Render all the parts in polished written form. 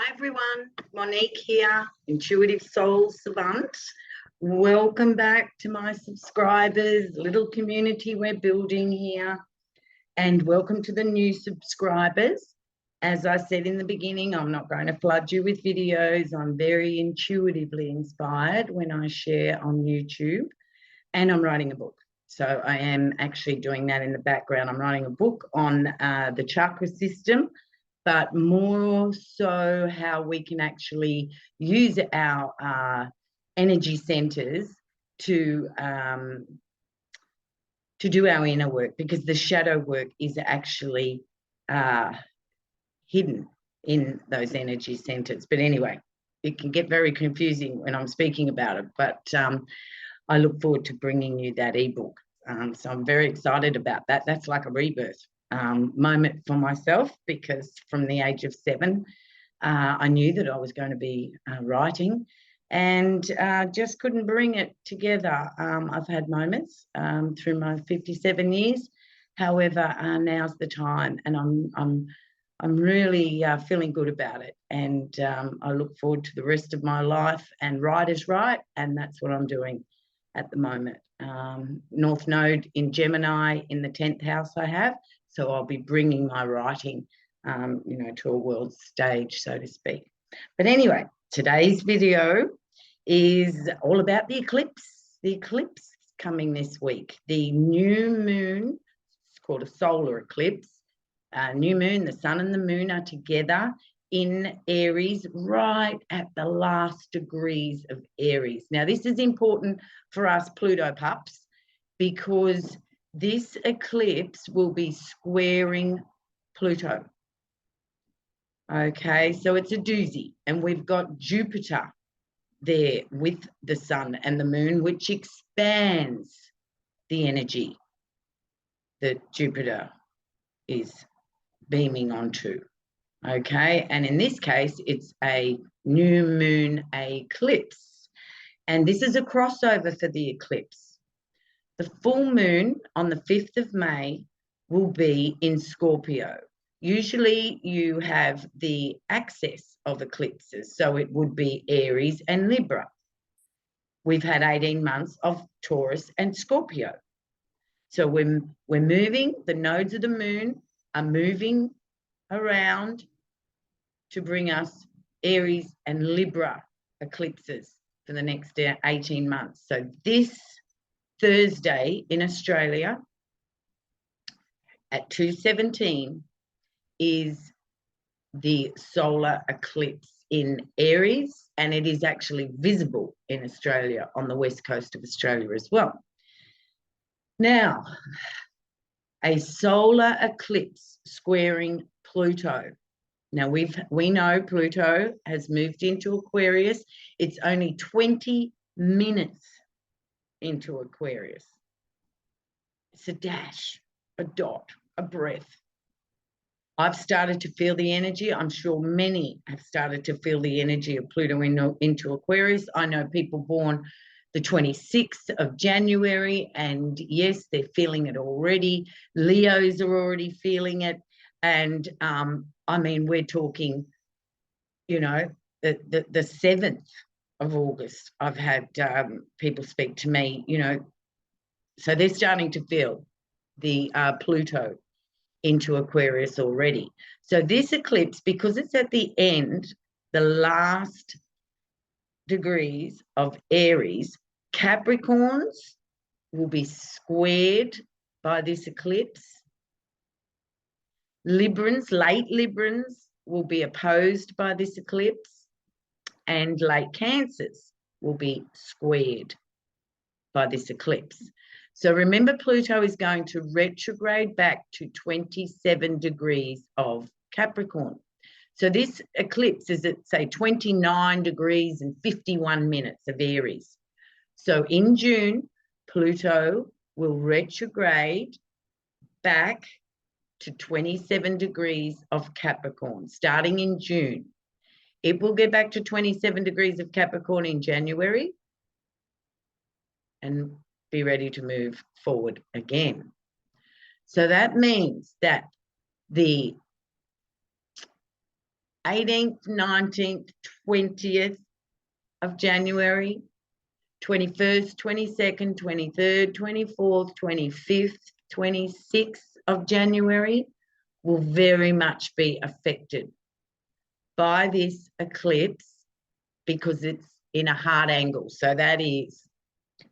Hi everyone, Monique here, Intuitive Soul Savant. Welcome back to my subscribers, little community we're building here, and welcome to the new subscribers. As I said in the beginning, I'm not going to flood you with videos. I'm very intuitively inspired when I share on YouTube, and I'm writing a book. So I am actually doing that in the background. I'm writing a book on the chakra system, but more so how we can actually use our energy centers to do our inner work, because the shadow work is actually hidden in those energy centers. But anyway, it can get very confusing when I'm speaking about it, but I look forward to bringing you that ebook. So I'm very excited about that. That's like a rebirth moment for myself, because from the age of 7, I knew that I was going to be writing, and just couldn't bring it together. I've had moments through my 57 years. However, now's the time, and I'm really feeling good about it, and I look forward to the rest of my life. And write is right, and that's what I'm doing at the moment. North Node in Gemini in the 10th house I have. So I'll be bringing my writing, to a world stage, so to speak. But anyway, today's video is all about the eclipse. The eclipse coming this week. The new moon, it's called a solar eclipse. New moon, the sun and the moon are together in Aries, right at the last degrees of Aries. Now, this is important for us Pluto pups, because this eclipse will be squaring Pluto. Okay, so it's a doozy, and we've got Jupiter there with the sun and the moon, which expands the energy that Jupiter is beaming onto. Okay, and in this case, it's a new moon eclipse, and this is a crossover for the eclipse. The full moon on the 5th of May will be in Scorpio. Usually you have the axis of eclipses, so it would be Aries and Libra. We've had 18 months of Taurus and Scorpio. So we're moving, the nodes of the moon are moving around to bring us Aries and Libra eclipses for the next 18 months. So this Thursday in Australia at 2:17 is the solar eclipse in Aries, and it is actually visible in Australia, on the west coast of Australia as well. Now, a solar eclipse squaring Pluto. Now, we know Pluto has moved into Aquarius. It's only 20 minutes into Aquarius. It's a dash, a dot, a breath. I've started to feel the energy. I'm sure many have started to feel the energy of Pluto into Aquarius. I know people born the 26th of January, and yes, they're feeling it already. Leos are already feeling it. And I mean, we're talking, the 7th of August, I've had people speak to me, so they're starting to feel the Pluto into Aquarius already. So this eclipse, because it's at the end, the last degrees of Aries, Capricorns will be squared by this eclipse. Librans, late Librans, will be opposed by this eclipse, and late Cancers will be squared by this eclipse. So remember, Pluto is going to retrograde back to 27 degrees of Capricorn. So this eclipse is at, say, 29 degrees and 51 minutes of Aries. So in June, Pluto will retrograde back to 27 degrees of Capricorn, starting in June. It will get back to 27 degrees of Capricorn in January and be ready to move forward again. So that means that the 18th, 19th, 20th of January, 21st, 22nd, 23rd, 24th, 25th, 26th of January will very much be affected by this eclipse because it's in a hard angle. So that is,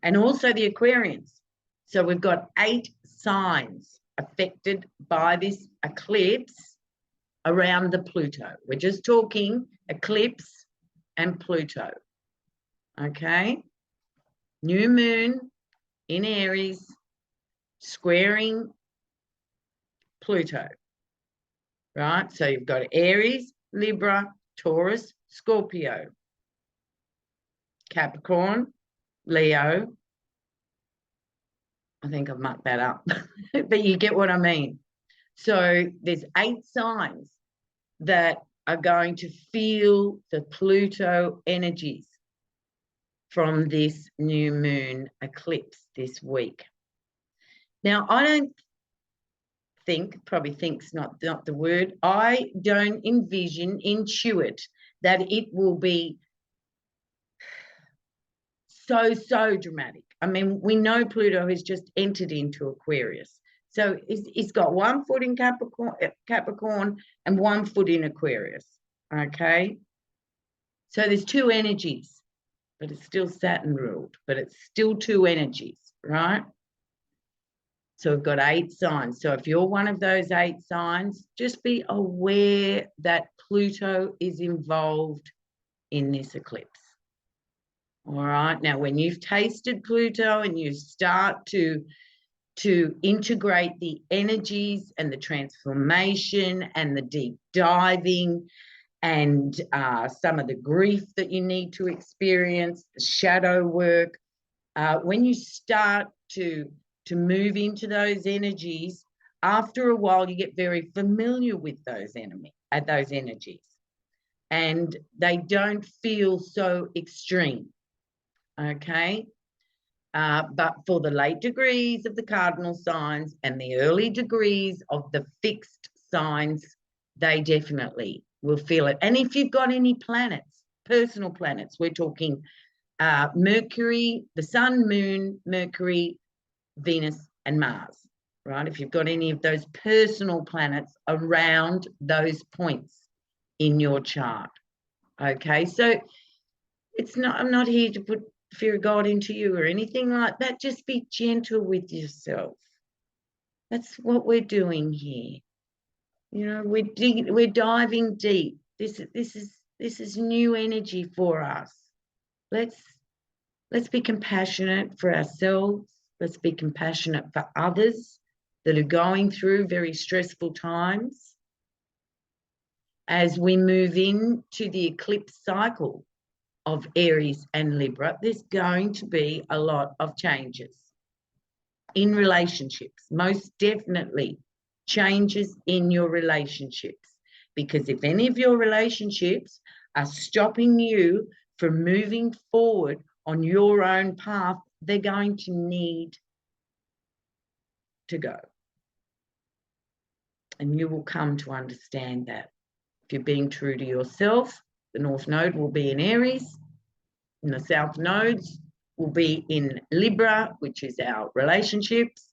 and also the Aquarians. So we've got 8 signs affected by this eclipse around the Pluto. We're just talking eclipse and Pluto. Okay? New moon in Aries, squaring Pluto. Right? So you've got Aries, Libra, Taurus, Scorpio, Capricorn, Leo. I think I've mucked that up, but you get what I mean. So there's 8 signs that are going to feel the Pluto energies from this new moon eclipse this week. Now, I don't think, probably think's not the word, I don't intuit that it will be so dramatic. I mean, we know Pluto has just entered into Aquarius. So it's got 1 foot in Capricorn and 1 foot in Aquarius, okay? So there's 2 energies, but it's still Saturn ruled, but it's still 2 energies, right? So we've got 8 signs. So if you're one of those 8 signs, just be aware that Pluto is involved in this eclipse. All right. Now, when you've tasted Pluto and you start to integrate the energies and the transformation and the deep diving and some of the grief that you need to experience, the shadow work, when you start to move into those energies, after a while you get very familiar with those energies, and they don't feel so extreme. Okay. But for the late degrees of the cardinal signs and the early degrees of the fixed signs, they definitely will feel it. And if you've got any planets, personal planets, we're talking Mercury, the Sun, Moon, Mercury, Venus, and Mars, right? If you've got any of those personal planets around those points in your chart, okay? So it's not, I'm not here to put fear of God into you or anything like that. Just be gentle with yourself. That's what we're doing here. You know, we're diving deep. This is new energy for us. Let's be compassionate for ourselves. Let's be compassionate for others that are going through very stressful times. As we move into the eclipse cycle of Aries and Libra, there's going to be a lot of changes in relationships, most definitely changes in your relationships, because if any of your relationships are stopping you from moving forward on your own path, they're going to need to go. And you will come to understand that. If you're being true to yourself, the North Node will be in Aries, and the South Nodes will be in Libra, which is our relationships,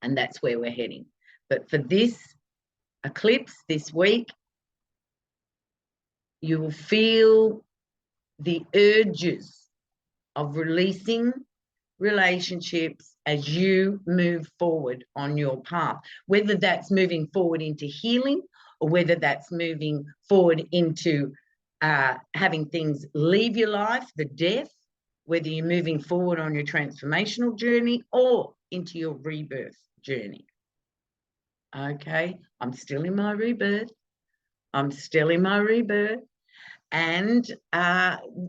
and that's where we're heading. But for this eclipse this week, you will feel the urges of releasing relationships as you move forward on your path, whether that's moving forward into healing or whether that's moving forward into having things leave your life, the death, whether you're moving forward on your transformational journey or into your rebirth journey. Okay, I'm still in my rebirth. And,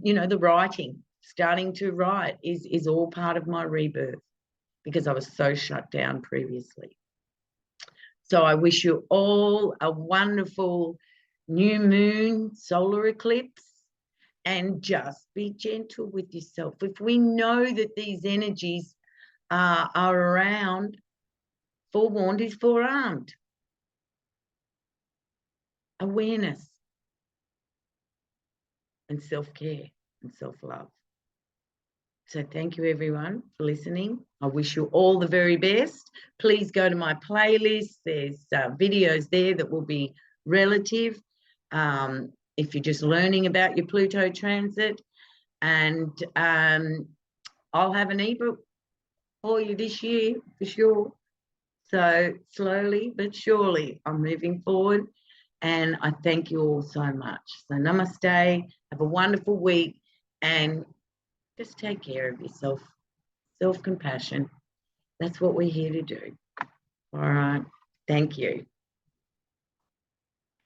you know, the writing, starting to write is all part of my rebirth because I was so shut down previously. So I wish you all a wonderful new moon solar eclipse, and just be gentle with yourself. If we know that these energies are around, forewarned is forearmed. awareness and self-care and self-love. So thank you, everyone, for listening. I wish you all the very best. Please go to my playlist. There's videos there that will be relative if you're just learning about your Pluto transit. And I'll have an ebook for you this year, for sure. So slowly but surely, I'm moving forward. And I thank you all so much. So namaste. Have a wonderful week. And just take care of yourself. Self-compassion. That's what we're here to do. All right. Thank you.